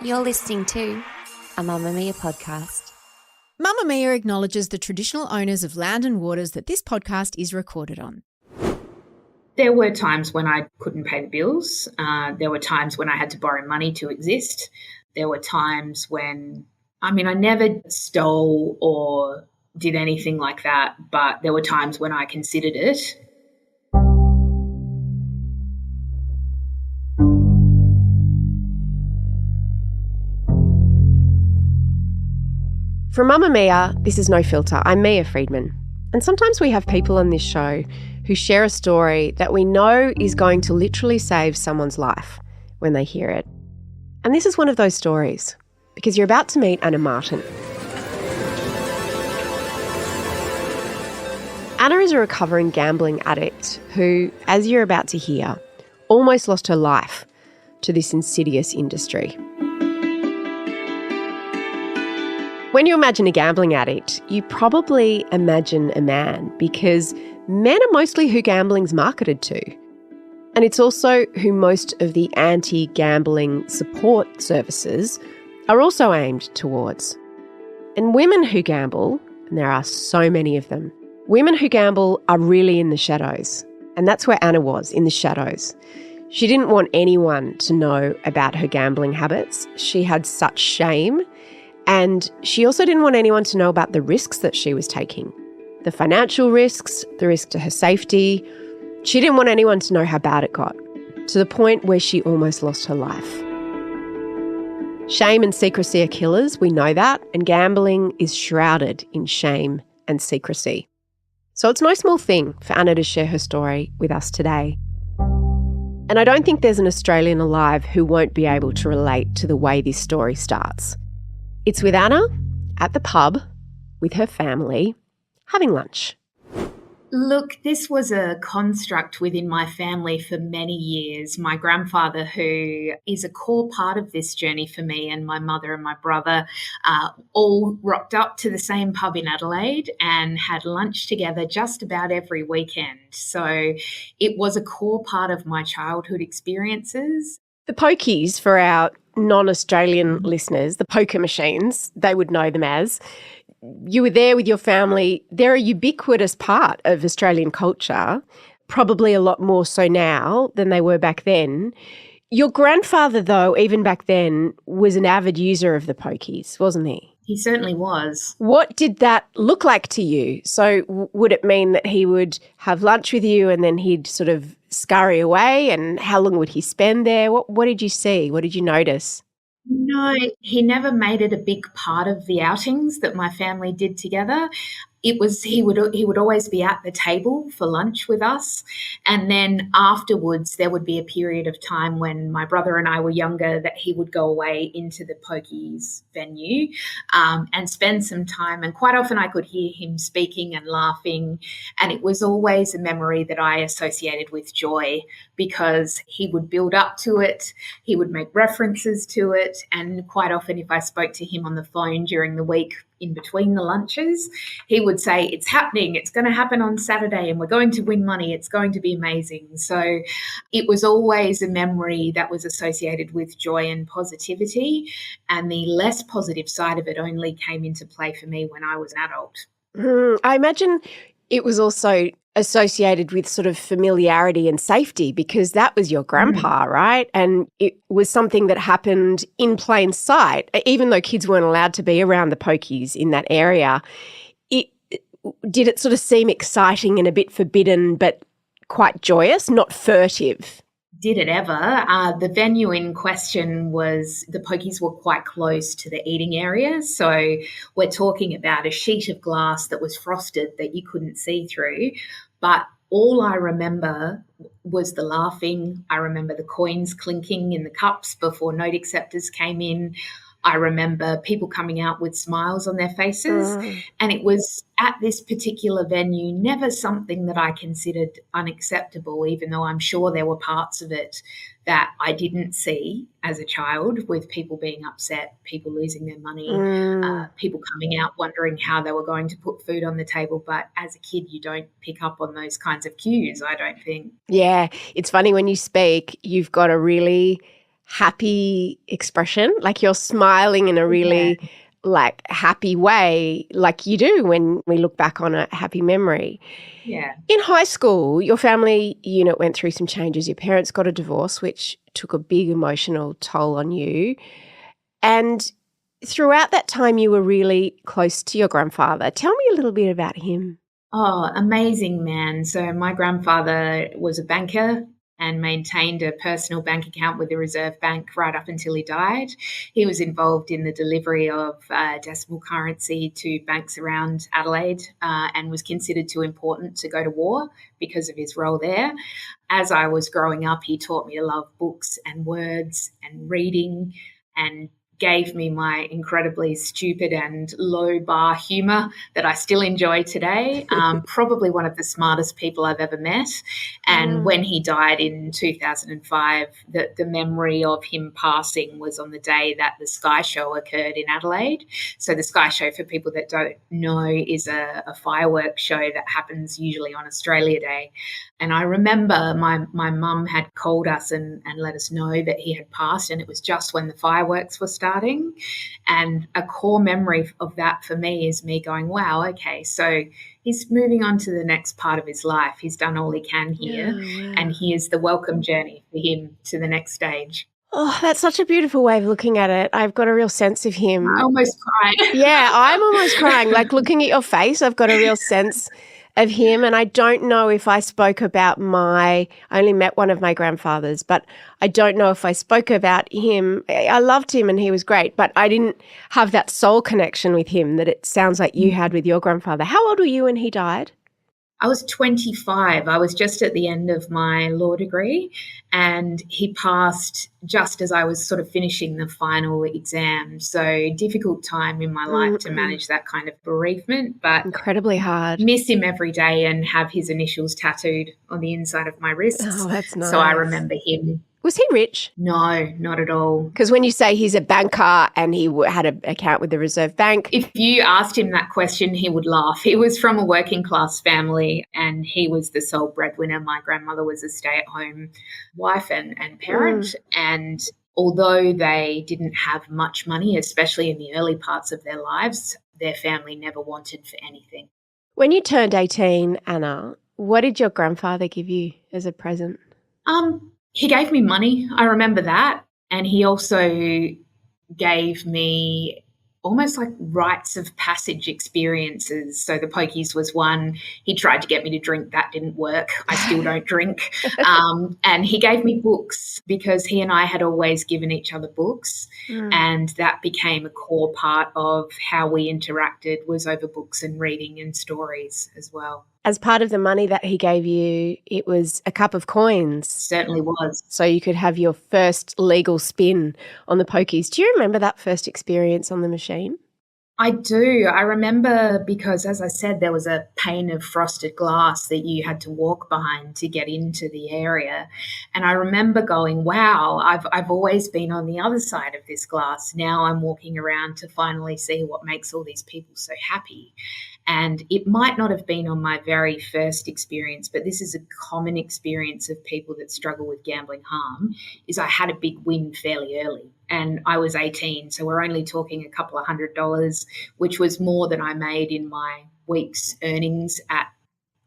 You're listening to a Mamamia podcast. Mamamia acknowledges the traditional owners of land and waters that this podcast is recorded on. There were times when I couldn't pay the bills. There were times when I had to borrow money to exist. There were times when, I never stole or did anything like that, but there were times when I considered it. From Mamamia, this is No Filter. I'm Mia Friedman. And sometimes we have people on this show who share a story that we know is going to literally save someone's life when they hear it. And this is one of those stories, because you're about to meet Anna Martin. Anna is a recovering gambling addict who, as you're about to hear, almost lost her life to this insidious industry. When you imagine a gambling addict, you probably imagine a man, because men are mostly who gambling's marketed to. And it's also who most of the anti-gambling support services are also aimed towards. And women who gamble, and there are so many of them, women who gamble are really in the shadows. And that's where Anna was, in the shadows. She didn't want anyone to know about her gambling habits. She had such shame. And she also didn't want anyone to know about the risks that she was taking. The financial risks, the risk to her safety. She didn't want anyone to know how bad it got, to the point where she almost lost her life. Shame and secrecy are killers, we know that, and gambling is shrouded in shame and secrecy. So it's no small thing for Anna to share her story with us today. And I don't think there's an Australian alive who won't be able to relate to the way this story starts. It's with Anna at the pub with her family having lunch. Look, this was a construct within my family for many years. My grandfather, who is a core part of this journey for me, and my mother and my brother all rocked up to the same pub in Adelaide and had lunch together just about every weekend. So it was a core part of my childhood experiences. The pokies, for our non-Australian listeners, the poker machines, they would know them as. You were there with your family. They're a ubiquitous part of Australian culture, probably a lot more so now than they were back then. Your grandfather, though, even back then, was an avid user of the pokies, wasn't he? He certainly was. What did that look like to you? So would it mean that he would have lunch with you and then he'd sort of scurry away, and how long would he spend there? What did you see? What did you notice? No, he never made it a big part of the outings that my family did together. It was he would always be at the table for lunch with us, and then afterwards there would be a period of time when my brother and I were younger that he would go away into the pokies venue and spend some time. And quite often I could hear him speaking and laughing, and it was always a memory that I associated with joy, because he would build up to it, he would make references to it, and quite often if I spoke to him on the phone during the week in between the lunches, he would say, "It's happening, it's going to happen on Saturday and we're going to win money, it's going to be amazing." So it was always a memory that was associated with joy and positivity, and the less positive side of it only came into play for me when I was an adult. I imagine it was also associated with sort of familiarity and safety, because that was your grandpa, right? And it was something that happened in plain sight. Even though kids weren't allowed to be around the pokies in that area, did it sort of seem exciting and a bit forbidden, but quite joyous, not furtive? Did it ever? The venue in question was, the pokies were quite close to the eating area. So we're talking about a sheet of glass that was frosted that you couldn't see through. But all I remember was the laughing. I remember the coins clinking in the cups before note acceptors came in. I remember people coming out with smiles on their faces. And it was at this particular venue never something that I considered unacceptable, even though I'm sure there were parts of it that I didn't see as a child, with people being upset, people losing their money, people coming out wondering how they were going to put food on the table. But as a kid, you don't pick up on those kinds of cues, I don't think. Yeah, it's funny when you speak, you've got a really happy expression, like you're smiling in a really like happy way, like you do when we look back on a happy memory. Yeah. In high school, your family unit went through some changes. Your parents got a divorce, which took a big emotional toll on you. And throughout that time, you were really close to your grandfather. Tell me a little bit about him. Oh, amazing man. So my grandfather was a banker and maintained a personal bank account with the Reserve Bank right up until he died. He was involved in the delivery of decimal currency to banks around Adelaide and was considered too important to go to war because of his role there. As I was growing up, he taught me to love books and words and reading, and gave me my incredibly stupid and low bar humour that I still enjoy today. Probably one of the smartest people I've ever met. And when he died in 2005, the memory of him passing was on the day that the Sky Show occurred in Adelaide. So the Sky Show, for people that don't know, is a fireworks show that happens usually on Australia Day. And I remember my mum had called us and let us know that he had passed, and it was just when the fireworks were starting. And a core memory of that for me is me going, wow, okay, so he's moving on to the next part of his life. He's done all he can here, and here's the welcome journey for him to the next stage. Oh, that's such a beautiful way of looking at it. I've got a real sense of him. I almost cried. Yeah, I'm almost crying. Like looking at your face, I've got a real sense of him. And I don't know if I spoke about I only met one of my grandfathers, but I don't know if I spoke about him. I loved him and he was great, but I didn't have that soul connection with him that it sounds like you had with your grandfather. How old were you when he died? I was 25. I was just at the end of my law degree, and he passed just as I was sort of finishing the final exam. So difficult time in my life to manage that kind of bereavement, but incredibly hard. Miss him every day and have his initials tattooed on the inside of my wrists. Oh, that's nice. So I remember him. Was he rich? No, not at all. Because when you say he's a banker and he had an account with the Reserve Bank. If you asked him that question, he would laugh. He was from a working class family and he was the sole breadwinner. My grandmother was a stay-at-home wife and parent. And although they didn't have much money, especially in the early parts of their lives, their family never wanted for anything. When you turned 18, Anna, what did your grandfather give you as a present? He gave me money. I remember that. And he also gave me almost like rites of passage experiences. So the pokies was one. He tried to get me to drink. That didn't work. I still don't drink. And he gave me books because he and I had always given each other books. And that became a core part of how we interacted, was over books and reading and stories as well. As part of the money that he gave you, it was a cup of coins. Certainly was. So you could have your first legal spin on the pokies. Do you remember that first experience on the machine? I do. I remember because, as I said, there was a pane of frosted glass that you had to walk behind to get into the area. And I remember going, wow, I've always been on the other side of this glass. Now I'm walking around to finally see what makes all these people so happy. And it might not have been on my very first experience, but this is a common experience of people that struggle with gambling harm, is I had a big win fairly early. And I was 18, so we're only talking a couple of $100, which was more than I made in my week's earnings at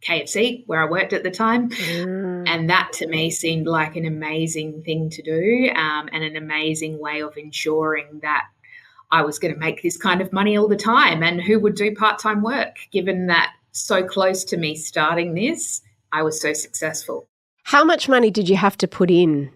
KFC, where I worked at the time. And that to me seemed like an amazing thing to do, and an amazing way of ensuring that I was going to make this kind of money all the time. And who would do part-time work, given that so close to me starting this, I was so successful. How much money did you have to put in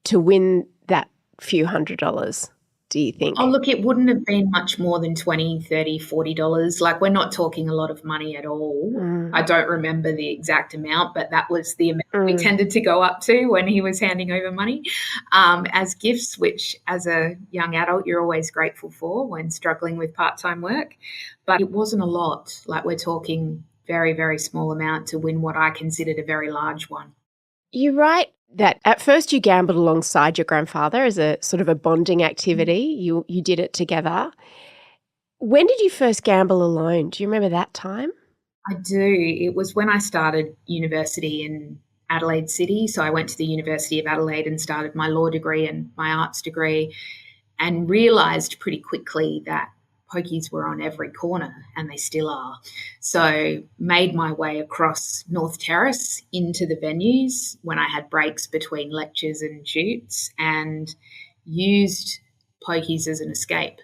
to win that few $100s, do you think? Oh, look, it wouldn't have been much more than $20, $30, $40. Like, we're not talking a lot of money at all. I don't remember the exact amount, but that was the amount we tended to go up to when he was handing over money as gifts, which as a young adult, you're always grateful for when struggling with part-time work. But it wasn't a lot. Like, we're talking very, very small amount to win what I considered a very large one. You write that at first you gambled alongside your grandfather as a sort of a bonding activity. You did it together. When did you first gamble alone? Do you remember that time? I do. It was when I started university in Adelaide City. So I went to the University of Adelaide and started my law degree and my arts degree, and realised pretty quickly that pokies were on every corner, and they still are. So made my way across North Terrace into the venues when I had breaks between lectures and shoots, and used pokies as an escape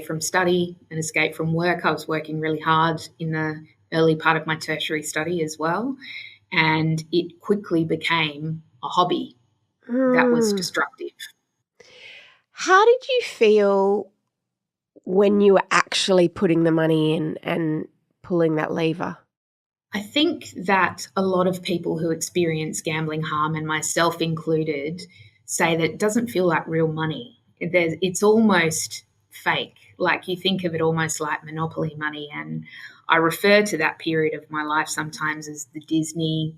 from study, an escape from work. I was working really hard in the early part of my tertiary study as well, and it quickly became a hobby that was destructive. How did you feel when you were actually putting the money in and pulling that lever? I think that a lot of people who experience gambling harm, and myself included, say that it doesn't feel like real money. It's almost fake. Like, you think of it almost like Monopoly money. And I refer to that period of my life sometimes as the Disney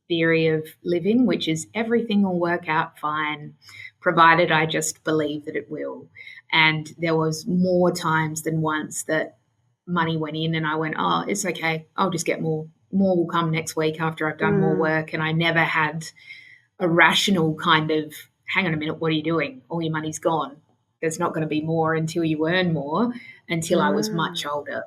theory of living, which is everything will work out fine, provided I just believe that it will. And there was more times than once that money went in and I went, oh, it's okay, I'll just get more. More will come next week after I've done more work. And I never had a rational kind of, hang on a minute, what are you doing? All your money's gone. There's not going to be more until you earn more, until I was much older.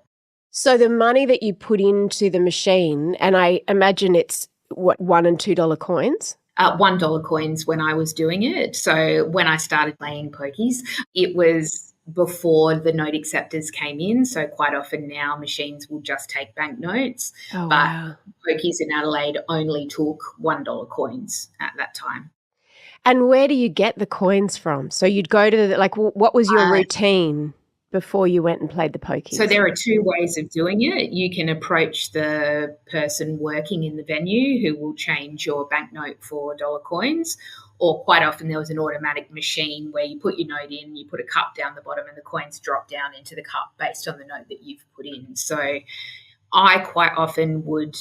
So the money that you put into the machine, and I imagine it's what, $1 and $2 coins? $1 coins when I was doing it. So when I started playing pokies, it was before the note acceptors came in. So quite often now machines will just take banknotes. Oh, but wow. pokies in Adelaide only took $1 coins at that time. And where do you get the coins from? So you'd go to what was your routine before you went and played the pokies? So there are two ways of doing it. You can approach the person working in the venue who will change your banknote for dollar coins, or quite often there was an automatic machine where you put your note in, you put a cup down the bottom and the coins drop down into the cup based on the note that you've put in. So I quite often would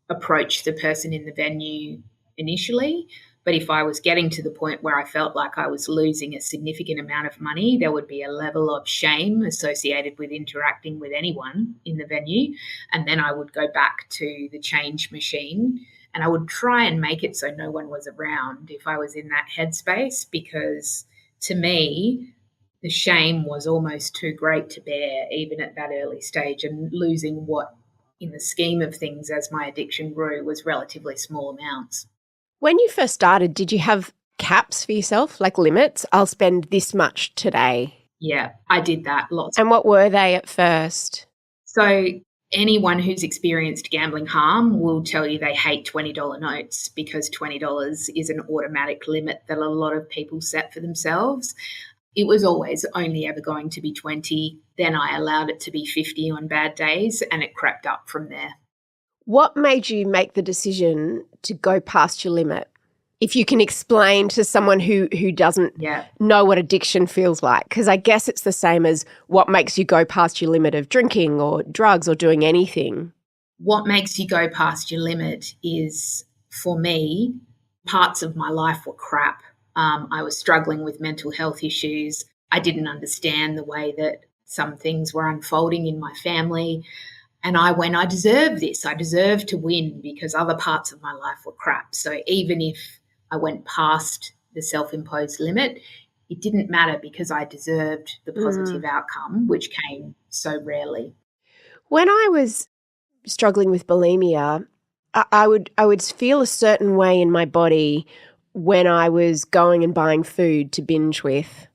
approach the person in the venue initially. But if I was getting to the point where I felt like I was losing a significant amount of money, there would be a level of shame associated with interacting with anyone in the venue. And then I would go back to the change machine and I would try and make it so no one was around if I was in that headspace, because to me, the shame was almost too great to bear, even at that early stage, and losing what, in the scheme of things, as my addiction grew, was relatively small amounts. When you first started, did you have caps for yourself, like limits? I'll spend this much today. Yeah, I did that lots. And what were they at first? So anyone who's experienced gambling harm will tell you they hate $20 notes, because $20 is an automatic limit that a lot of people set for themselves. It was always only ever going to be 20. Then I allowed it to be 50 on bad days, and it crept up from there. What made you make the decision to go past your limit? If you can explain to someone who doesn't know what addiction feels like, because I guess it's the same as what makes you go past your limit of drinking or drugs or doing anything. What makes you go past your limit is, for me, parts of my life were crap. I was struggling with mental health issues. I didn't understand the way that some things were unfolding in my family. And I went, I deserve this. I deserve to win, because other parts of my life were crap. So even if I went past the self-imposed limit, it didn't matter, because I deserved the positive outcome, which came so rarely. When I was struggling with bulimia, I would feel a certain way in my body when I was going and buying food to binge with.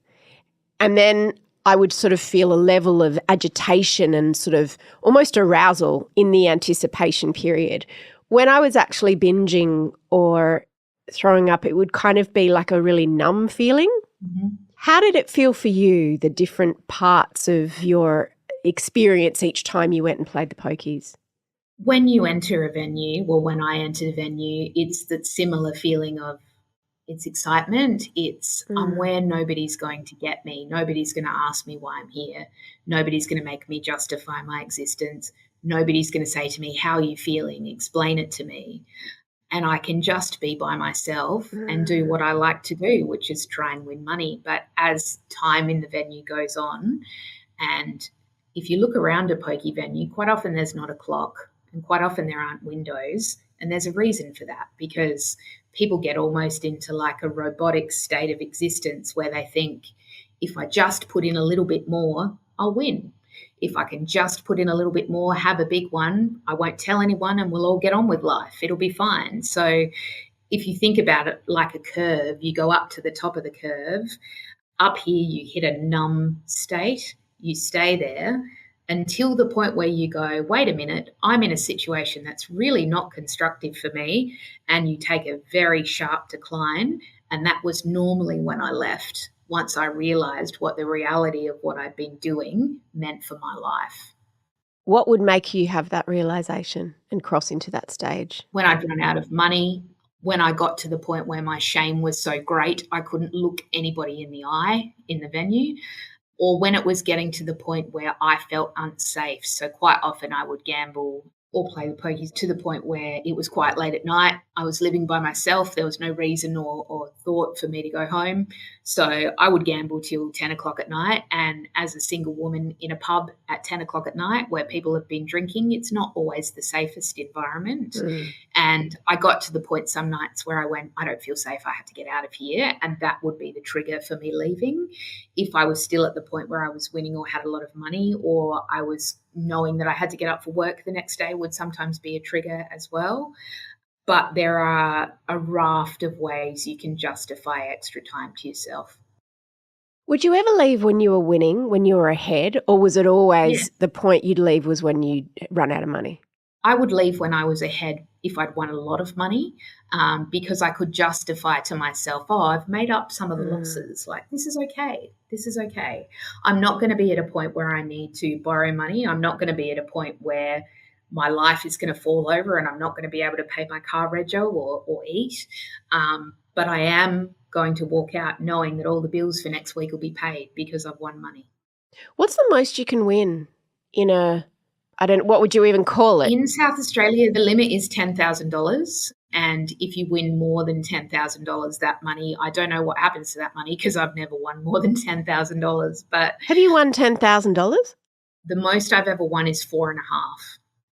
And then I would sort of feel a level of agitation and sort of almost arousal in the anticipation period. When I was actually binging or throwing up, it would kind of be like a really numb feeling. Mm-hmm. How did it feel for you, the different parts of your experience each time you went and played the pokies? When you enter a venue, well, when I entered a venue, it's that similar feeling of, it's excitement. It's I'm where nobody's going to get me. Nobody's going to ask me why I'm here. Nobody's going to make me justify my existence. Nobody's going to say to me, how are you feeling? Explain it to me. And I can just be by myself and do what I like to do, which is try and win money. But as time in the venue goes on, and if you look around a pokie venue, quite often there's not a clock, and quite often there aren't windows. And there's a reason for that, because people get almost into like a robotic state of existence where they think, if I just put in a little bit more, I'll win. If I can just put in a little bit more, have a big one, I won't tell anyone and we'll all get on with life. It'll be fine. So if you think about it like a curve, you go up to the top of the curve. Up here, you hit a numb state. You stay there until the point where you go, wait a minute, I'm in a situation that's really not constructive for me, and you take a very sharp decline. And that was normally when I left, once I realised what the reality of what I'd been doing meant for my life. What would make you have that realisation and cross into that stage? When I'd run out of money, when I got to the point where my shame was so great I couldn't look anybody in the eye in the venue, or when it was getting to the point where I felt unsafe. So quite often I would gamble or play the pokies to the point where it was quite late at night. I was living by myself. There was no reason or thought for me to go home. So I would gamble till 10 o'clock at night. And as a single woman in a pub at 10 o'clock at night where people have been drinking, it's not always the safest environment. And I got to the point some nights where I went, I don't feel safe. I have to get out of here. And that would be the trigger for me leaving. If I was still at the point where I was winning or had a lot of money, or I was knowing that I had to get up for work the next day, would sometimes be a trigger as well. But there are a raft of ways you can justify extra time to yourself. Would you ever leave when you were winning, when you were ahead, or was it always the point you'd leave was when you'd run out of money? I would leave when I was ahead if I'd won a lot of money, because I could justify to myself, oh, I've made up some of the losses. Like, this is okay. This is okay. I'm not going to be at a point where I need to borrow money. I'm not going to be at a point where my life is going to fall over and I'm not going to be able to pay my car rego or eat. But I am going to walk out knowing that all the bills for next week will be paid because I've won money. What's the most you can win in what would you even call it? In South Australia, the limit is $10,000. And if you win more than $10,000, that money, I don't know what happens to that money because I've never won more than $10,000. But have you won $10,000? The most I've ever won is 4.5.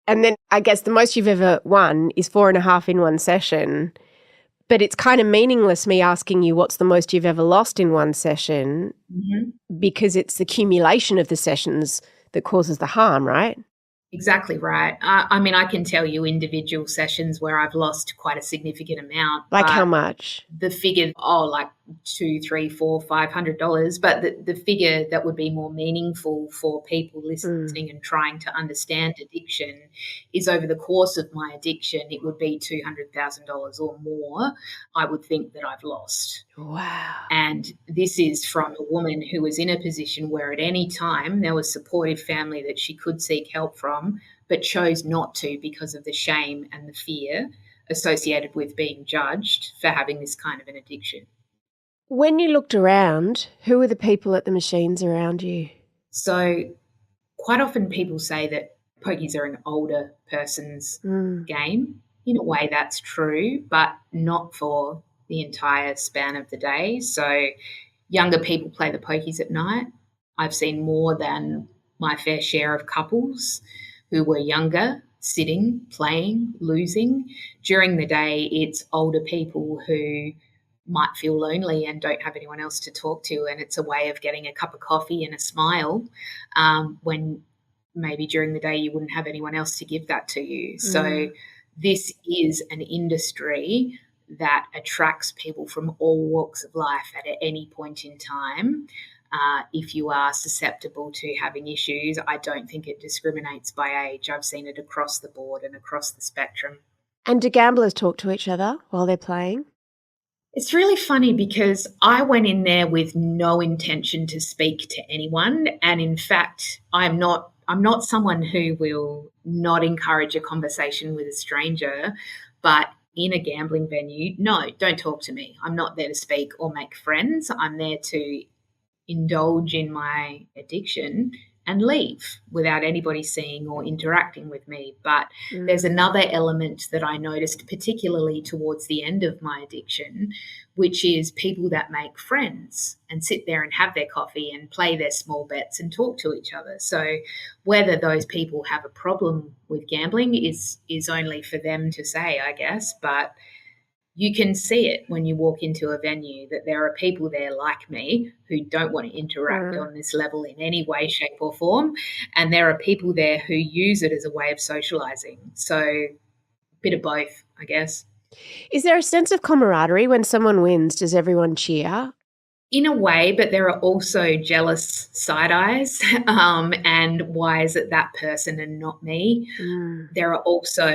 And then I guess the most you've ever won is 4.5 in one session. But it's kind of meaningless me asking you what's the most you've ever lost in one session, because it's the accumulation of the sessions that causes the harm, right? Exactly right. I mean, I can tell you individual sessions where I've lost quite a significant amount. Like how much? The figure, like $200, $300, $400, $500. But the figure that would be more meaningful for people listening and trying to understand addiction is, over the course of my addiction, it would be $200,000 or more, I would think, that I've lost. Wow. And this is from a woman who was in a position where at any time there was supportive family that she could seek help from, but chose not to because of the shame and the fear associated with being judged for having this kind of an addiction. When you looked around, who were the people at the machines around you? So quite often people say that pokies are an older person's game. In a way, that's true, but not for the entire span of the day. So younger people play the pokies at night. I've seen more than my fair share of couples who were younger, sitting, playing, losing. During the day, it's older people who might feel lonely and don't have anyone else to talk to, and it's a way of getting a cup of coffee and a smile when maybe during the day you wouldn't have anyone else to give that to you. So this is an industry that attracts people from all walks of life at any point in time. If you are susceptible to having issues, I don't think it discriminates by age. I've seen it across the board and across the spectrum. And do gamblers talk to each other while they're playing? It's really funny because I went in there with no intention to speak to anyone. And in fact, I'm not someone who will not encourage a conversation with a stranger, but in a gambling venue, no, don't talk to me. I'm not there to speak or make friends. I'm there to indulge in my addiction and leave without anybody seeing or interacting with me. But there's another element that I noticed, particularly towards the end of my addiction, which is people that make friends and sit there and have their coffee and play their small bets and talk to each other. So whether those people have a problem with gambling is only for them to say, I guess. But you can see it when you walk into a venue that there are people there like me who don't want to interact on this level in any way, shape or form. And there are people there who use it as a way of socializing. So a bit of both, I guess. Is there a sense of camaraderie when someone wins? Does everyone cheer? In a way, but there are also jealous side eyes and why is it that person and not me? There are also,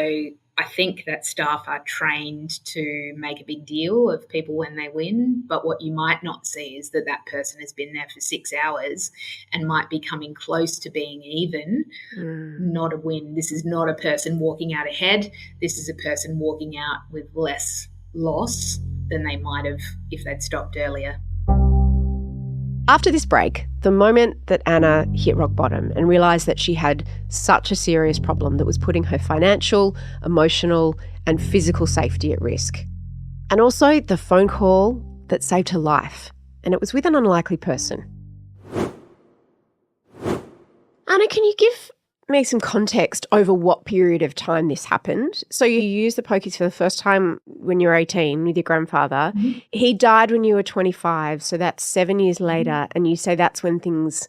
I think that staff are trained to make a big deal of people when they win, but what you might not see is that that person has been there for 6 hours and might be coming close to being even, not a win. This is not a person walking out ahead. This is a person walking out with less loss than they might have if they'd stopped earlier. After this break, the moment that Anna hit rock bottom and realised that she had such a serious problem that was putting her financial, emotional and physical safety at risk. And also the phone call that saved her life, and it was with an unlikely person. Anna, can you give me some context over what period of time this happened? So you used the pokies for the first time when you were 18 with your grandfather. He died when you were 25, so that's 7 years later, and you say that's when things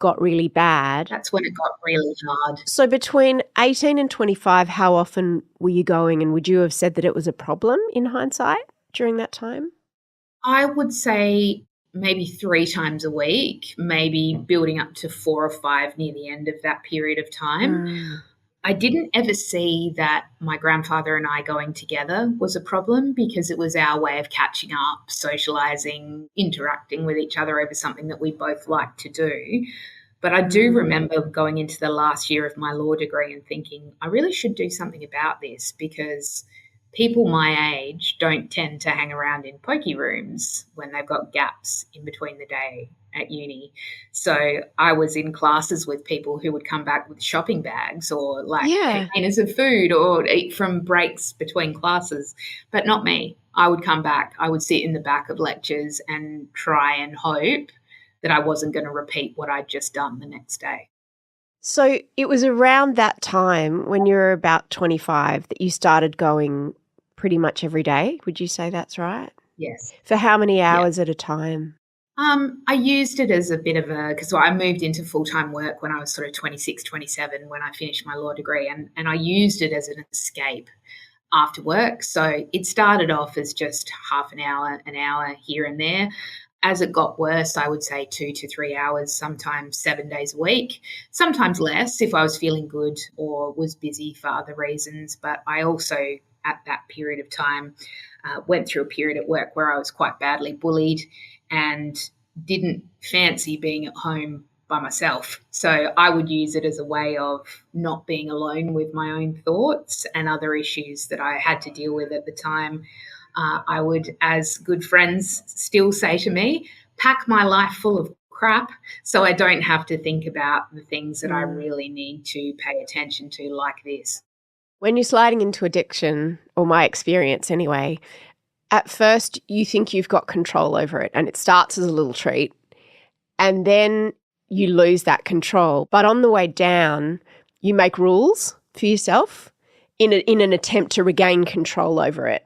got really bad. That's when it got really hard. So between 18 and 25, how often were you going, and would you have said that it was a problem in hindsight during that time? I would say maybe 3 times a week, maybe building up to 4 or 5 near the end of that period of time. I didn't ever see that my grandfather and I going together was a problem because it was our way of catching up, socialising, interacting with each other over something that we both liked to do. But I do remember going into the last year of my law degree and thinking, I really should do something about this because people my age don't tend to hang around in pokey rooms when they've got gaps in between the day at uni. So I was in classes with people who would come back with shopping bags or containers of food or eat from breaks between classes, but not me. I would come back. I would sit in the back of lectures and try and hope that I wasn't going to repeat what I'd just done the next day. So it was around that time when you were about 25 that you started going pretty much every day. Would you say that's right? Yes. For how many hours at a time? I used it as a bit of because I moved into full-time work when I was sort of 26, 27 when I finished my law degree, and I used it as an escape after work. So it started off as just half an hour here and there. As it got worse, I would say 2 to 3 hours, sometimes 7 days a week, sometimes less if I was feeling good or was busy for other reasons. But I also, at that period of time, went through a period at work where I was quite badly bullied and didn't fancy being at home by myself. So I would use it as a way of not being alone with my own thoughts and other issues that I had to deal with at the time. I would, as good friends still say to me, pack my life full of crap so I don't have to think about the things that I really need to pay attention to, like this. When you're sliding into addiction, or my experience anyway, at first you think you've got control over it and it starts as a little treat and then you lose that control. But on the way down, you make rules for yourself in an attempt to regain control over it.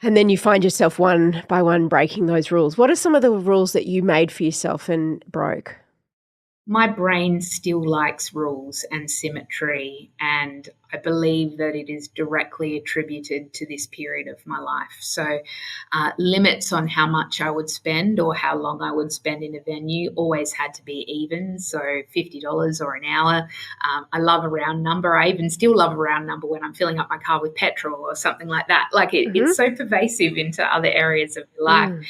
And then you find yourself one by one breaking those rules. What are some of the rules that you made for yourself and broke? My brain still likes rules and symmetry, and I believe that it is directly attributed to this period of my life. So limits on how much I would spend or how long I would spend in a venue always had to be even, so $50 or an hour. I love a round number. I even still love a round number when I'm filling up my car with petrol or something like that. Like it's so pervasive into other areas of your life.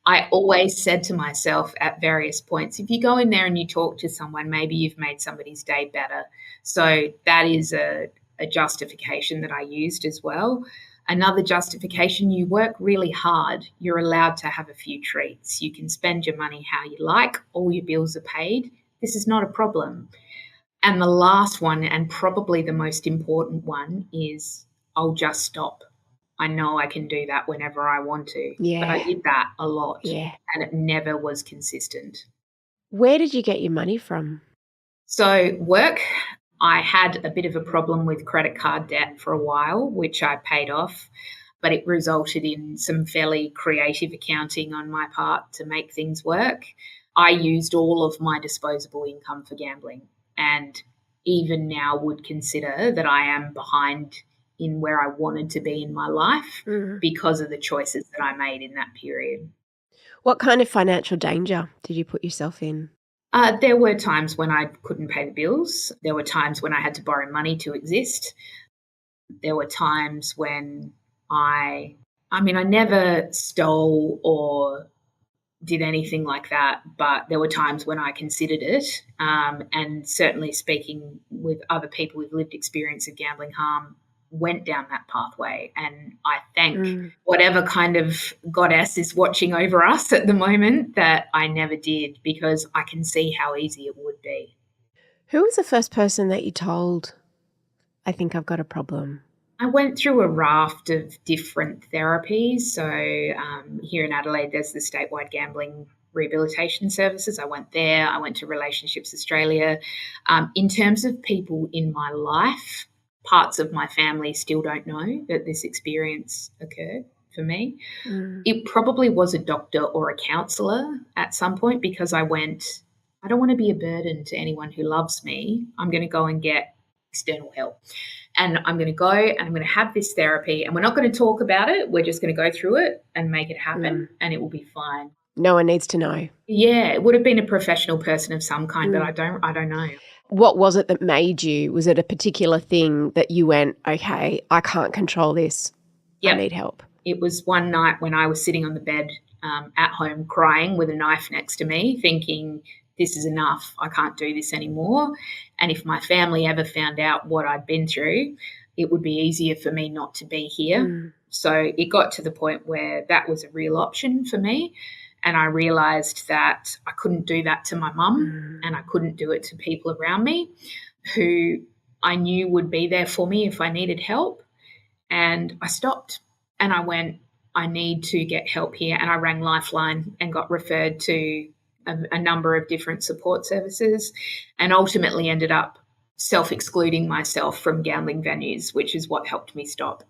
I always said to myself at various points, if you go in there and you talk to someone, maybe you've made somebody's day better. So that is a justification that I used as well. Another justification, you work really hard. You're allowed to have a few treats. You can spend your money how you like. All your bills are paid. This is not a problem. And the last one, and probably the most important one, is I'll just stop. I know I can do that whenever I want to. Yeah. But I did that a lot. Yeah. And it never was consistent. Where did you get your money from? So work, I had a bit of a problem with credit card debt for a while, which I paid off, but it resulted in some fairly creative accounting on my part to make things work. I used all of my disposable income for gambling, and even now would consider that I am behind in where I wanted to be in my life because of the choices that I made in that period. What kind of financial danger did you put yourself in? There were times when I couldn't pay the bills. There were times when I had to borrow money to exist. There were times when I never stole or did anything like that, but there were times when I considered it. And certainly speaking with other people with lived experience of gambling harm, went down that pathway. And I thank whatever kind of goddess is watching over us at the moment that I never did, because I can see how easy it would be. Who was the first person that you told, I think I've got a problem? I went through a raft of different therapies. So here in Adelaide, there's the statewide gambling rehabilitation services. I went there. I went to Relationships Australia. In terms of people in my life, parts of my family still don't know that this experience occurred for me. It probably was a doctor or a counsellor at some point, because I don't want to be a burden to anyone who loves me. I'm going to go and get external help. And I'm going to go and I'm going to have this therapy, and we're not going to talk about it. We're just going to go through it and make it happen, and it will be fine. No one needs to know. Yeah, it would have been a professional person of some kind, but I don't know. What was it that made you? Was it a particular thing that you went, okay, I can't control this. I need help? It was one night when I was sitting on the bed at home crying with a knife next to me, thinking, this is enough. I can't do this anymore. And if my family ever found out what I'd been through, it would be easier for me not to be here. So it got to the point where that was a real option for me. And I realised that I couldn't do that to my mum, and I couldn't do it to people around me who I knew would be there for me if I needed help. And I stopped and I went, I need to get help here. And I rang Lifeline and got referred to a number of different support services, and ultimately ended up self-excluding myself from gambling venues, which is what helped me stop.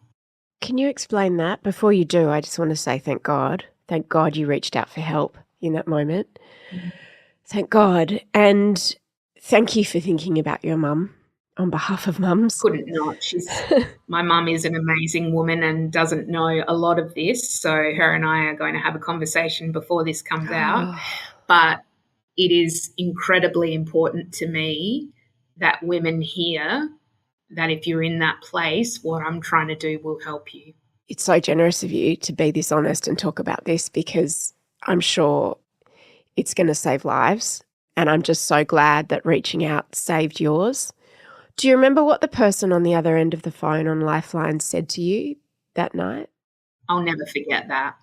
Can you explain that? Before you do, I just want to say thank God. Thank God you reached out for help in that moment. Thank God. And thank you for thinking about your mum on behalf of mums. Couldn't not. My mum is an amazing woman and doesn't know a lot of this. So her and I are going to have a conversation before this comes out. But it is incredibly important to me that women hear that if you're in that place, what I'm trying to do will help you. It's so generous of you to be this honest and talk about this, because I'm sure it's going to save lives. And I'm just so glad that reaching out saved yours. Do you remember what the person on the other end of the phone on Lifeline said to you that night? I'll never forget that.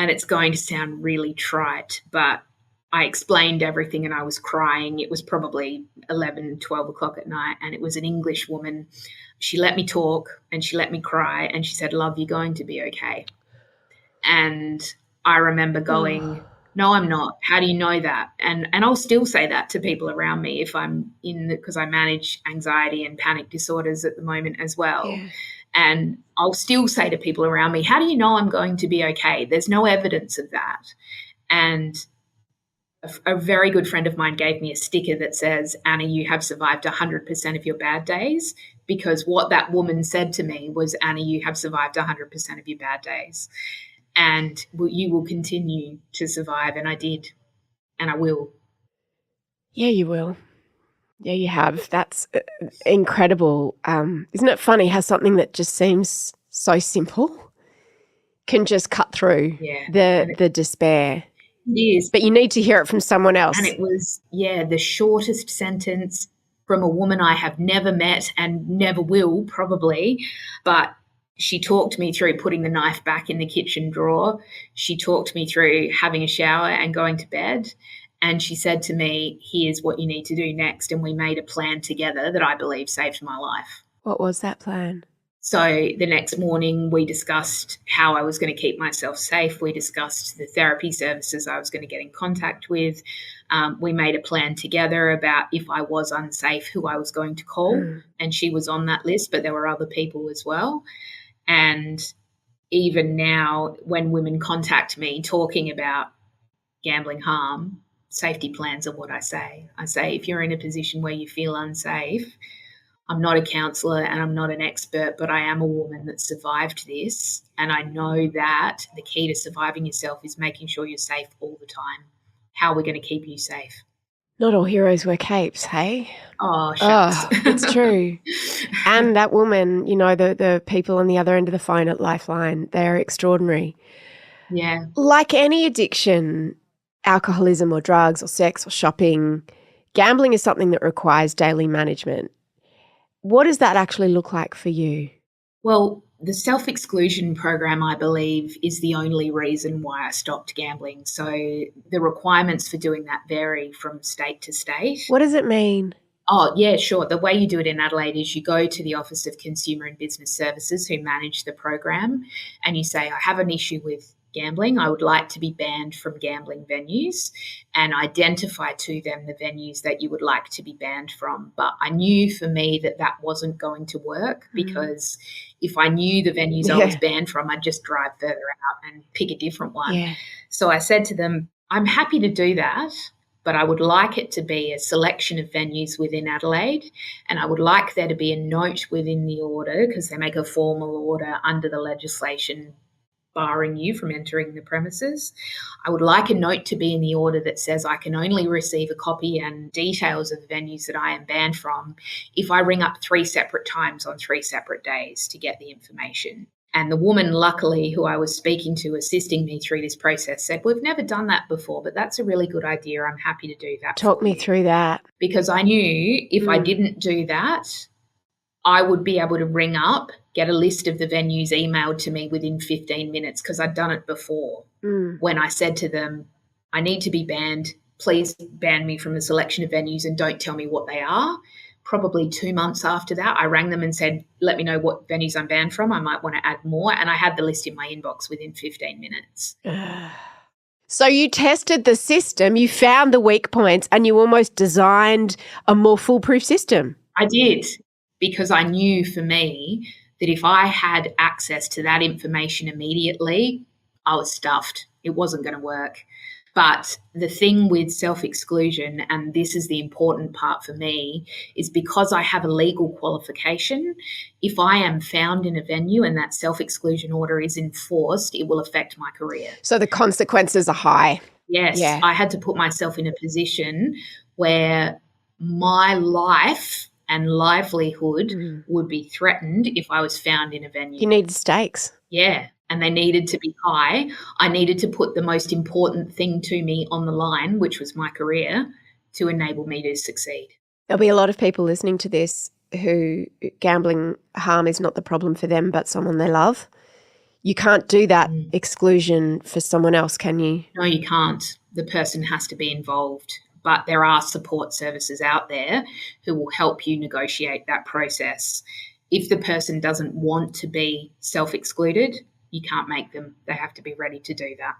And it's going to sound really trite, but I explained everything and I was crying. It was probably 11, 12 o'clock at night, and it was an English woman. She let me talk and she let me cry, and she said, "Love, you're going to be okay." And I remember going, "No, I'm not. How do you know that?" And I'll still say that to people around me if I'm because I manage anxiety and panic disorders at the moment as well. Yeah. And I'll still say to people around me, "How do you know I'm going to be okay?" There's no evidence of that. And a very good friend of mine gave me a sticker that says, "Anna, you have survived 100% of your bad days," because what that woman said to me was, "Anna, you have survived 100% of your bad days. And you will continue to survive." And I did, and I will. Yeah, you will. Yeah, you have. That's incredible. Isn't it funny how something that just seems so simple can just cut through the despair? It is. But you need to hear it from someone else. And it was, the shortest sentence from a woman I have never met and never will probably, but she talked me through putting the knife back in the kitchen drawer. She talked me through having a shower and going to bed. And she said to me, here's what you need to do next. And we made a plan together that I believe saved my life. What was that plan? So the next morning we discussed how I was going to keep myself safe. We discussed the therapy services I was going to get in contact with. We made a plan together about if I was unsafe, who I was going to call. And she was on that list, but there were other people as well. And even now, when women contact me talking about gambling harm, safety plans are what I say. I say, if you're in a position where you feel unsafe, I'm not a counsellor and I'm not an expert, but I am a woman that survived this. And I know that the key to surviving yourself is making sure you're safe all the time. How are we going to keep you safe? Not all heroes wear capes, hey? Oh, shucks. It's true. And that woman, you know, the people on the other end of the phone at Lifeline, they're extraordinary. Yeah. Like any addiction, alcoholism or drugs or sex or shopping, gambling is something that requires daily management. What does that actually look like for you? Well, the self-exclusion program, I believe, is the only reason why I stopped gambling. So the requirements for doing that vary from state to state. What does it mean? Oh, yeah, sure. The way you do it in Adelaide is you go to the Office of Consumer and Business Services who manage the program and you say, I have an issue with gambling. I would like to be banned from gambling venues, and identify to them the venues that you would like to be banned from. But I knew for me that wasn't going to work because if I knew the venues I was banned from, I'd just drive further out and pick a different one. Yeah. So I said to them, I'm happy to do that, but I would like it to be a selection of venues within Adelaide, and I would like there to be a note within the order, because they make a formal order under the legislation barring you from entering the premises. I would like a note to be in the order that says I can only receive a copy and details of the venues that I am banned from if I ring up 3 separate times on 3 separate days to get the information. And the woman, luckily, who I was speaking to, assisting me through this process, said, we've never done that before, but that's a really good idea. I'm happy to do that. Talk me through that. Because I knew if I didn't do that, I would be able to ring up, get a list of the venues emailed to me within 15 minutes, because I'd done it before. When I said to them, I need to be banned, please ban me from a selection of venues and don't tell me what they are. Probably 2 months after that, I rang them and said, let me know what venues I'm banned from. I might want to add more. And I had the list in my inbox within 15 minutes. So you tested the system, you found the weak points, and you almost designed a more foolproof system. I did, because I knew for me that if I had access to that information immediately, I was stuffed. It wasn't going to work. But the thing with self-exclusion, and this is the important part for me, is because I have a legal qualification, if I am found in a venue and that self-exclusion order is enforced, it will affect my career. So the consequences are high. Yes, Yeah. I had to put myself in a position where my life and livelihood would be threatened if I was found in a venue. You needed stakes. Yeah, and they needed to be high. I needed to put the most important thing to me on the line, which was my career, to enable me to succeed. There'll be a lot of people listening to this who gambling harm is not the problem for them, but someone they love. You can't do that exclusion for someone else, can you? No, you can't. The person has to be involved. But there are support services out there who will help you negotiate that process. If the person doesn't want to be self-excluded, you can't make them. They have to be ready to do that.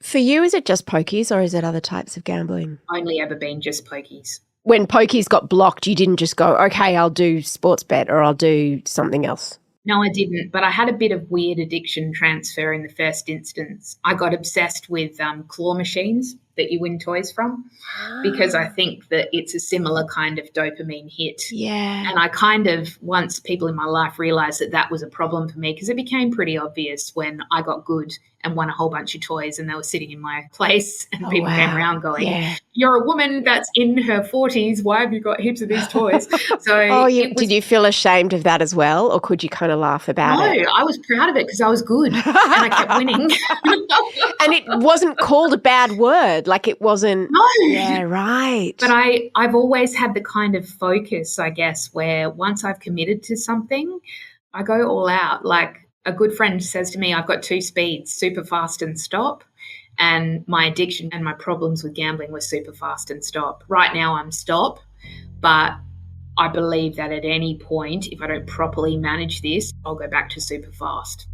For you, is it just pokies or is it other types of gambling? Only ever been just pokies. When pokies got blocked, you didn't just go, okay, I'll do sports bet or I'll do something else. No, I didn't, but I had a bit of weird addiction transfer in the first instance. I got obsessed with claw machines that you win toys from because I think that it's a similar kind of dopamine hit. Yeah. And I kind of, once people in my life realised that was a problem for me, because it became pretty obvious when I got good and won a whole bunch of toys and they were sitting in my place and people came around going, you're a woman that's in her 40s, why have you got heaps of these toys? So did you feel ashamed of that as well, or could you kind of laugh about it? No, I was proud of it because I was good and I kept winning. And it wasn't called a bad word, like it wasn't. No. Yeah, right. But I've always had the kind of focus, I guess, where once I've committed to something, I go all out. Like a good friend says to me, I've got 2 speeds, super fast and stop. And my addiction and my problems with gambling were super fast and stop. Right now I'm stop, but I believe that at any point, if I don't properly manage this, I'll go back to super fast.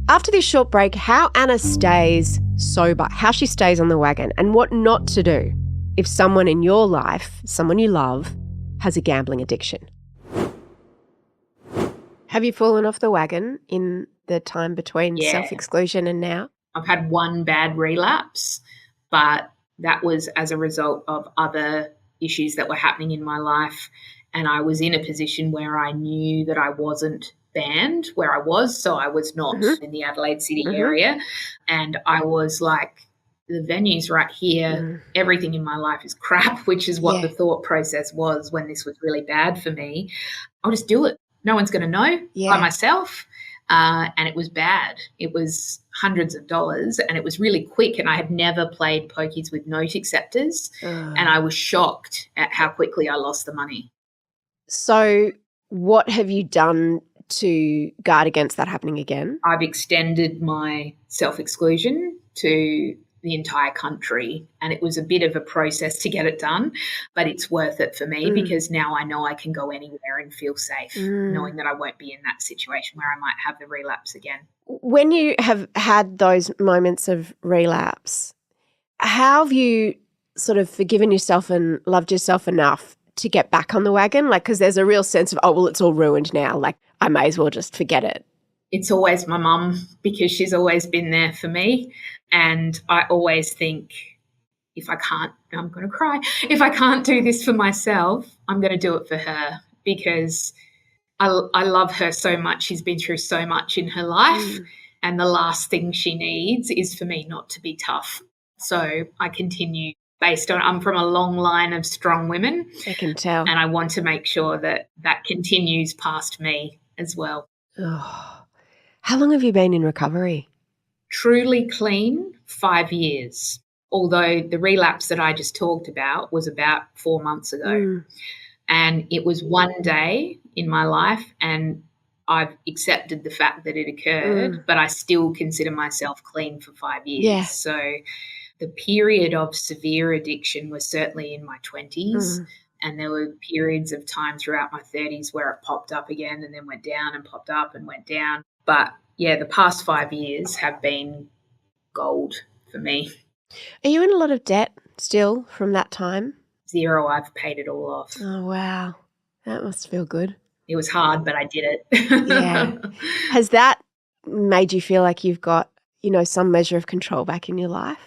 After this short break, how Anna stays sober, how she stays on the wagon, and what not to do if someone in your life, someone you love, has a gambling addiction. Have you fallen off the wagon in the time between self-exclusion and now? I've had one bad relapse, but that was as a result of other issues that were happening in my life. And I was in a position where I knew that I wasn't banned where I was. So I was not in the Adelaide City area. And I was like, the venue's right here. Everything in my life is crap, which is what the thought process was when this was really bad for me. I'll just do it. No one's going to know by myself. And it was bad. It was hundreds of dollars and it was really quick, and I had never played pokies with note acceptors and I was shocked at how quickly I lost the money. So what have you done to guard against that happening again? I've extended my self-exclusion to the entire country, and it was a bit of a process to get it done, but it's worth it for me because now I know I can go anywhere and feel safe, knowing that I won't be in that situation where I might have the relapse again. When you have had those moments of relapse, how have you sort of forgiven yourself and loved yourself enough to get back on the wagon? Like, because there's a real sense of, oh, well, it's all ruined now. Like, I may as well just forget it. It's always my mum, because she's always been there for me. And I always think, if I can't, I'm going to cry. If I can't do this for myself, I'm going to do it for her, because I love her so much. She's been through so much in her life. And the last thing she needs is for me not to be tough. So I continue based on, I'm from a long line of strong women. I can tell. And I want to make sure that that continues past me as well. Oh. How long have you been in recovery? Truly clean, 5 years, although the relapse that I just talked about was about 4 months ago. And it was one day in my life, and I've accepted the fact that it occurred, but I still consider myself clean for 5 years. Yeah. So the period of severe addiction was certainly in my 20s. And there were periods of time throughout my 30s where it popped up again and then went down and popped up and went down. But yeah, the past 5 years have been gold for me. Are you in a lot of debt still from that time? Zero. I've paid it all off. Oh, wow. That must feel good. It was hard, but I did it. Yeah. Has that made you feel like you've got, some measure of control back in your life?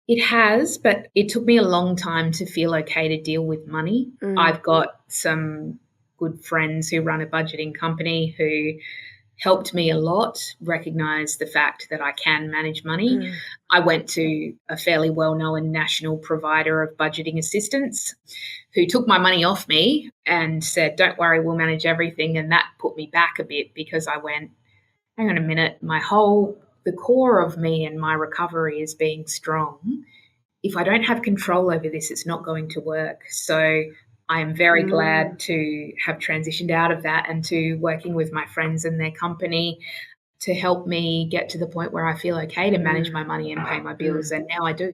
It has, but it took me a long time to feel okay to deal with money. I've got some good friends who run a budgeting company who helped me a lot recognise the fact that I can manage money. I went to a fairly well-known national provider of budgeting assistance who took my money off me and said, don't worry, we'll manage everything. And that put me back a bit, because I went, hang on a minute, the core of me and my recovery is being strong. If I don't have control over this, it's not going to work. So I am very glad to have transitioned out of that and to working with my friends and their company to help me get to the point where I feel okay to manage my money and pay my bills. And now I do.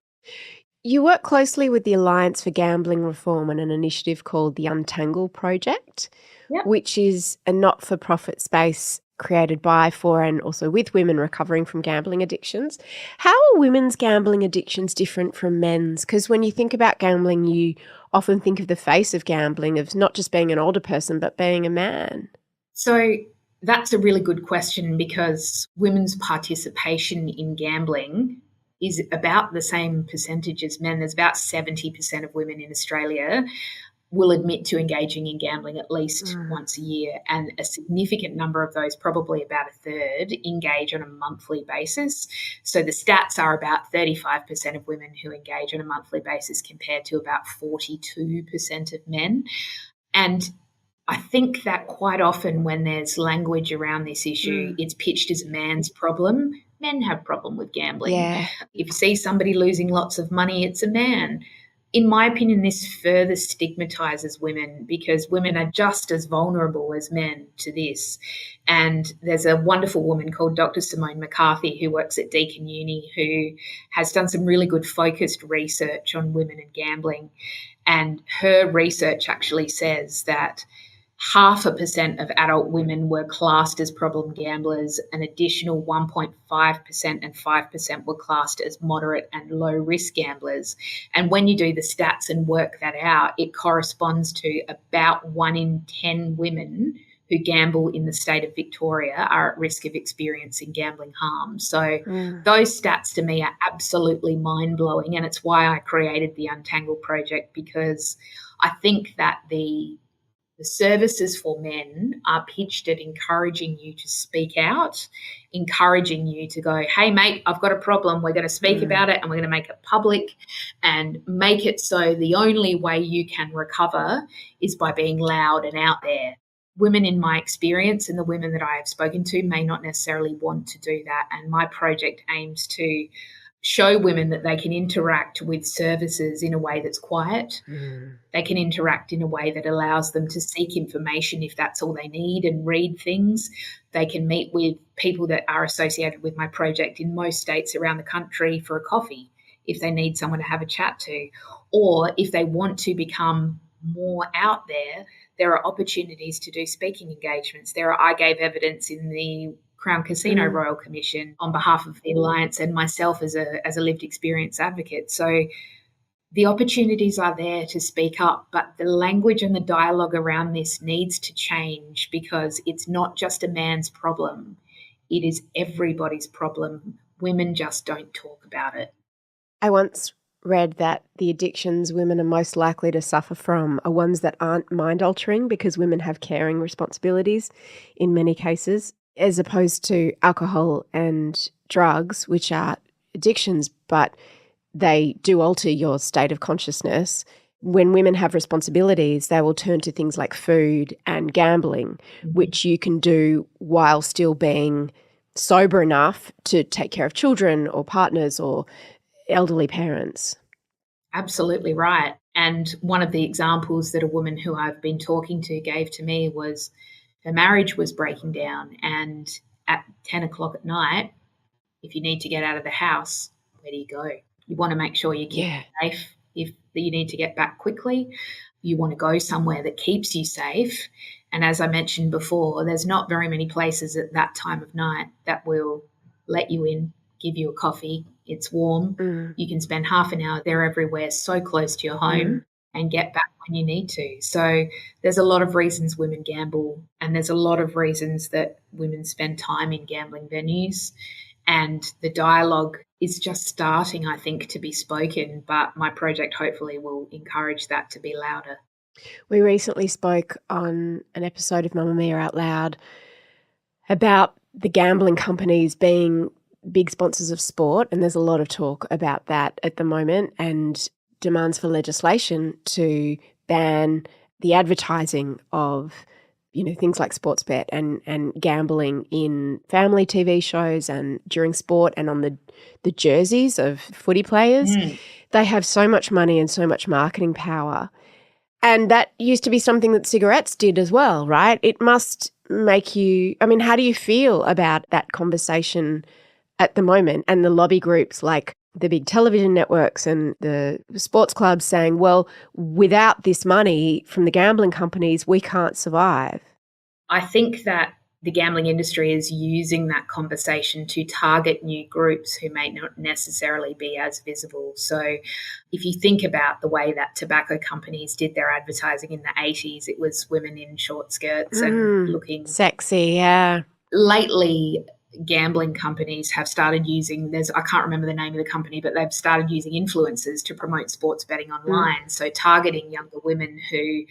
You work closely with the Alliance for Gambling Reform and an initiative called the Untangle Project, which is a not-for-profit space created by, for, and also with women recovering from gambling addictions. How are women's gambling addictions different from men's? Because when you think about gambling, you often think of the face of gambling, of not just being an older person, but being a man. So that's a really good question, because women's participation in gambling is about the same percentage as men. There's about 70% of women in Australia will admit to engaging in gambling at least once a year, and a significant number of those, probably about a third, engage on a monthly basis. So the stats are about 35% of women who engage on a monthly basis compared to about 42% of men. And I think that quite often when there's language around this issue, it's pitched as a man's problem. Men have a problem with gambling. Yeah. If you see somebody losing lots of money, it's a man. in my opinion, this further stigmatizes women because women are just as vulnerable as men to this. And there's a wonderful woman called Dr. Simone McCarthy who works at Deakin Uni who has done some really good focused research on women and gambling. And her research actually says that 0.5% of adult women were classed as problem gamblers, an additional 1.5% and 5% were classed as moderate and low risk gamblers. And when you do the stats and work that out, it corresponds to about 1 in 10 women who gamble in the state of Victoria are at risk of experiencing gambling harm. So those stats to me are absolutely mind-blowing, and it's why I created the Untangle project, because I think that the services for men are pitched at encouraging you to speak out, encouraging you to go, hey, mate, I've got a problem. We're going to speak about it and we're going to make it public and make it so the only way you can recover is by being loud and out there. Women in my experience and the women that I have spoken to may not necessarily want to do that. And my project aims to show women that they can interact with services in a way that's quiet. They can interact in a way that allows them to seek information if that's all they need and read things. They can meet with people that are associated with my project in most states around the country for a coffee if they need someone to have a chat to. Or if they want to become more out there are opportunities to do speaking engagements. I gave evidence in the Crown Casino Royal Commission on behalf of the Alliance and myself as a lived experience advocate. So the opportunities are there to speak up, but the language and the dialogue around this needs to change because it's not just a man's problem. It is everybody's problem. Women just don't talk about it. I once read that the addictions women are most likely to suffer from are ones that aren't mind-altering because women have caring responsibilities in many cases, as opposed to alcohol and drugs, which are addictions, but they do alter your state of consciousness. When women have responsibilities, they will turn to things like food and gambling, which you can do while still being sober enough to take care of children or partners or elderly parents. Absolutely right. And one of the examples that a woman who I've been talking to gave to me was her marriage was breaking down, and at 10 o'clock at night, if you need to get out of the house, where do you go? You want to make sure you keep safe. If you need to get back quickly, you want to go somewhere that keeps you safe. And as I mentioned before, there's not very many places at that time of night that will let you in, give you a coffee. It's warm. You can spend half an hour. They're everywhere, so close to your home, and get back when you need to. So there's a lot of reasons women gamble, and there's a lot of reasons that women spend time in gambling venues. And the dialogue is just starting, I think, to be spoken, but my project hopefully will encourage that to be louder. We recently spoke on an episode of Mamamia Out Loud about the gambling companies being big sponsors of sport, and there's a lot of talk about that at the moment and demands for legislation to ban the advertising of things like sports bet and gambling in family TV shows and during sport and on the jerseys of footy players. They have so much money and so much marketing power. And that used to be something that cigarettes did as well, right? It must make you, how do you feel about that conversation at the moment and the lobby groups like the big television networks and the sports clubs saying, well, without this money from the gambling companies, we can't survive? I think that the gambling industry is using that conversation to target new groups who may not necessarily be as visible. So if you think about the way that tobacco companies did their advertising in the 80s, it was women in short skirts and looking sexy, yeah. Lately, gambling companies have started using, I can't remember the name of the company, but they've started using influencers to promote sports betting online. So targeting younger women who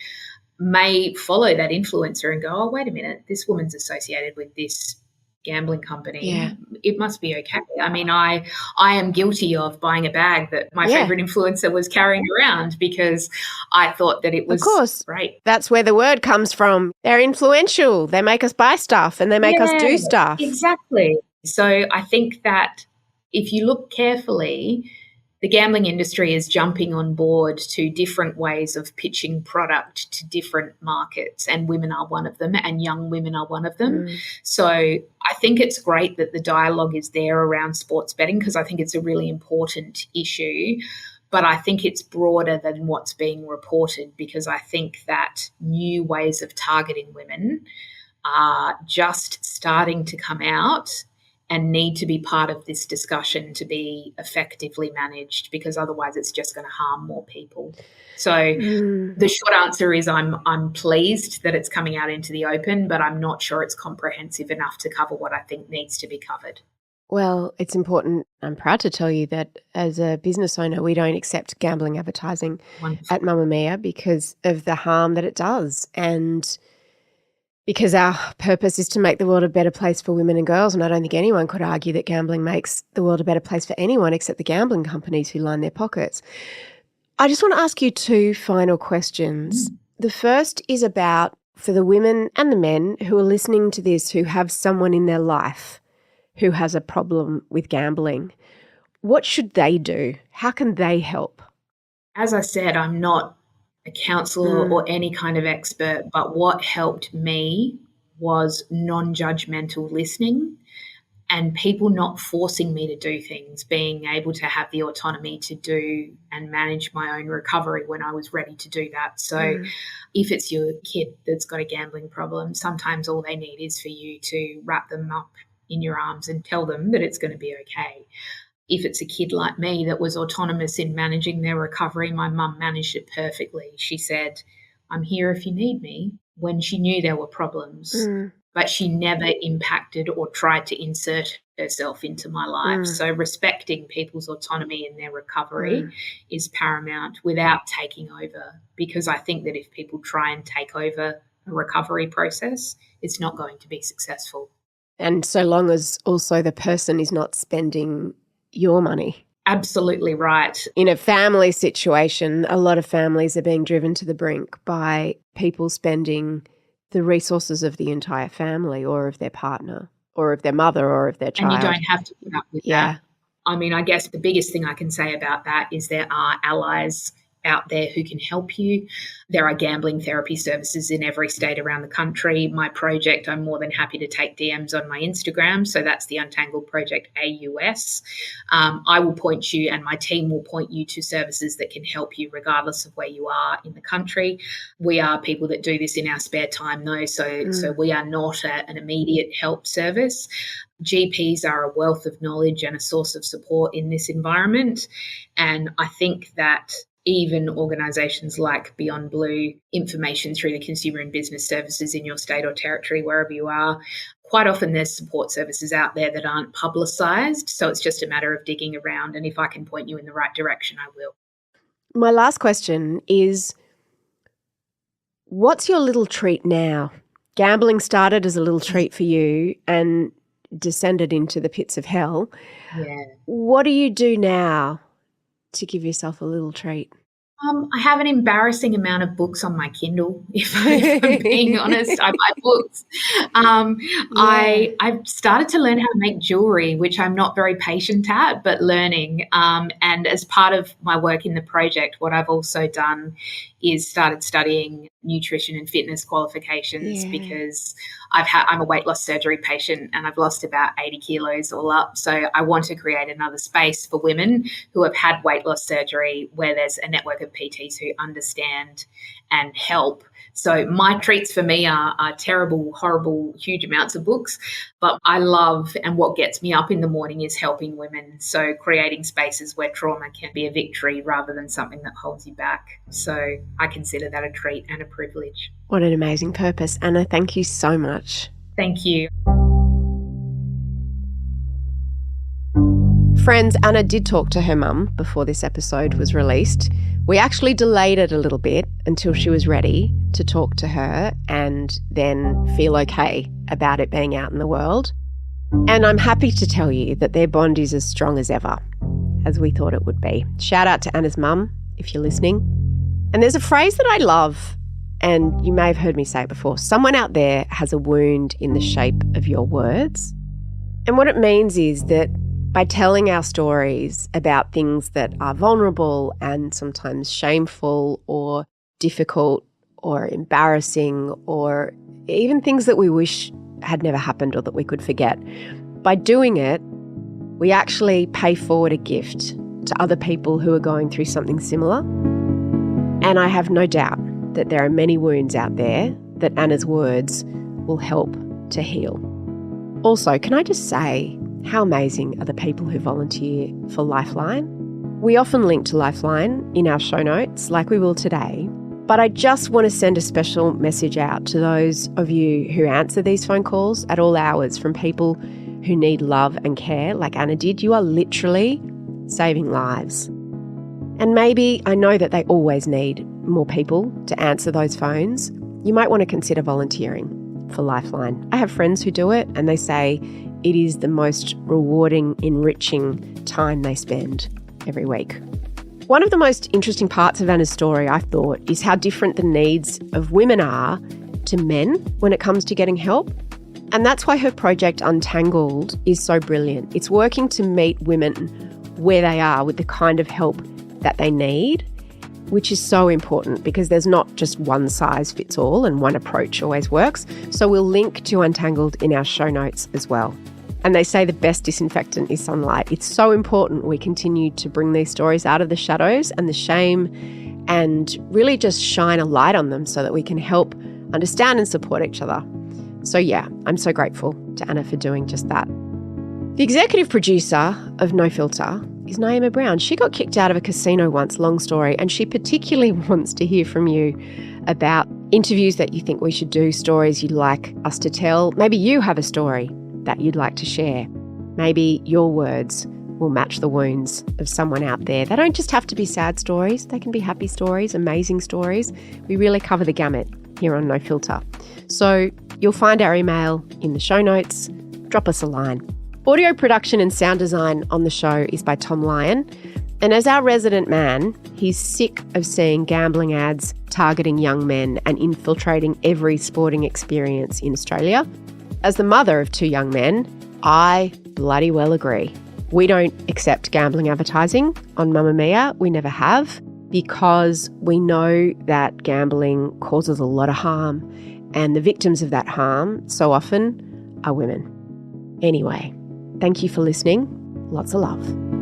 may follow that influencer and go, oh, wait a minute, this woman's associated with this gambling company. Yeah. It must be okay. I am guilty of buying a bag that my favorite influencer was carrying around because I thought that it was great. That's where the word comes from. They're influential. They make us buy stuff and they make us do stuff. Exactly. So I think that if you look carefully, the gambling industry is jumping on board to different ways of pitching product to different markets, and women are one of them, and young women are one of them. So I think it's great that the dialogue is there around sports betting, because I think it's a really important issue. But I think it's broader than what's being reported, because I think that new ways of targeting women are just starting to come out and need to be part of this discussion to be effectively managed, because otherwise it's just going to harm more people. So the short answer is I'm pleased that it's coming out into the open, but I'm not sure it's comprehensive enough to cover what I think needs to be covered. Well, it's important. I'm proud to tell you that as a business owner, we don't accept gambling advertising at Mamamia because of the harm that it does, and because our purpose is to make the world a better place for women and girls. And I don't think anyone could argue that gambling makes the world a better place for anyone except the gambling companies who line their pockets. I just want to ask you two final questions. The first is about, for the women and the men who are listening to this, who have someone in their life who has a problem with gambling, what should they do? How can they help? As I said, I'm not a counsellor or any kind of expert, but what helped me was non-judgmental listening and people not forcing me to do things, being able to have the autonomy to do and manage my own recovery when I was ready to do that. So if it's your kid that's got a gambling problem, sometimes all they need is for you to wrap them up in your arms and tell them that it's going to be okay. If it's a kid like me that was autonomous in managing their recovery, my mum managed it perfectly. She said, "I'm here if you need me," when she knew there were problems, but she never impacted or tried to insert herself into my life. So respecting people's autonomy in their recovery is paramount without taking over, because I think that if people try and take over a recovery process, it's not going to be successful. And so long as also the person is not spending your money. Absolutely right. In a family situation, a lot of families are being driven to the brink by people spending the resources of the entire family or of their partner or of their mother or of their child. And you don't have to put up with that. I mean, I guess the biggest thing I can say about that is there are allies out there who can help you. There are gambling therapy services in every state around the country. My project, I'm more than happy to take DMs on my Instagram. So that's the Untangle Project AUS. I will point you, and my team will point you to services that can help you regardless of where you are in the country. We are people that do this in our spare time though. So we are not an immediate help service. GPs are a wealth of knowledge and a source of support in this environment. And I think that even organisations like Beyond Blue, information through the consumer and business services in your state or territory, wherever you are, quite often there's support services out there that aren't publicised. So it's just a matter of digging around. And if I can point you in the right direction, I will. My last question is, what's your little treat now? Gambling started as a little treat for you and descended into the pits of hell. Yeah. What do you do now to give yourself a little treat? I have an embarrassing amount of books on my Kindle, if I'm being honest. I buy books. I've started to learn how to make jewellery, which I'm not very patient at, but learning. And as part of my work in the project, what I've also done is started studying nutrition and fitness qualifications because I'm a weight loss surgery patient and I've lost about 80 kilos all up. So I want to create another space for women who have had weight loss surgery where there's a network of PTs who understand and help. So my treats for me are terrible, horrible, huge amounts of books, but I love, and what gets me up in the morning is helping women. So creating spaces where trauma can be a victory rather than something that holds you back. So I consider that a treat and a privilege. What an amazing purpose. Anna, thank you so much. Thank you. Friends, Anna did talk to her mum before this episode was released. We actually delayed it a little bit until she was ready to talk to her and then feel okay about it being out in the world. And I'm happy to tell you that their bond is as strong as ever, as we thought it would be. Shout out to Anna's mum, if you're listening. And there's a phrase that I love, and you may have heard me say it before. Someone out there has a wound in the shape of your words. And what it means is that By telling our stories about things that are vulnerable and sometimes shameful or difficult or embarrassing, or even things that we wish had never happened or that we could forget, by doing it, we actually pay forward a gift to other people who are going through something similar. And I have no doubt that there are many wounds out there that Anna's words will help to heal. Also, can I just say, how amazing are the people who volunteer for Lifeline? We often link to Lifeline in our show notes, like we will today, but I just want to send a special message out to those of you who answer these phone calls at all hours from people who need love and care, like Anna did. You are literally saving lives. And maybe, I know that they always need more people to answer those phones. You might want to consider volunteering for Lifeline. I have friends who do it, and they say it is the most rewarding, enriching time they spend every week. One of the most interesting parts of Anna's story, I thought, is how different the needs of women are to men when it comes to getting help. And that's why her project Untangled is so brilliant. It's working to meet women where they are with the kind of help that they need, which is so important because there's not just one size fits all and one approach always works. So we'll link to Untangled in our show notes as well. And they say the best disinfectant is sunlight. It's so important we continue to bring these stories out of the shadows and the shame and really just shine a light on them so that we can help understand and support each other. So yeah, I'm so grateful to Anna for doing just that. The executive producer of No Filter is Naima Brown. She got kicked out of a casino once, long story, and she particularly wants to hear from you about interviews that you think we should do, stories you'd like us to tell. Maybe you have a story that you'd like to share. Maybe your words will match the wounds of someone out there. They don't just have to be sad stories. They can be happy stories, amazing stories. We really cover the gamut here on No Filter. So you'll find our email in the show notes. Drop us a line. Audio production and sound design on the show is by Tom Lyon. And as our resident man, he's sick of seeing gambling ads targeting young men and infiltrating every sporting experience in Australia. As the mother of 2 young men, I bloody well agree. We don't accept gambling advertising on Mamamia. We never have, because we know that gambling causes a lot of harm, and the victims of that harm so often are women. Anyway, thank you for listening. Lots of love.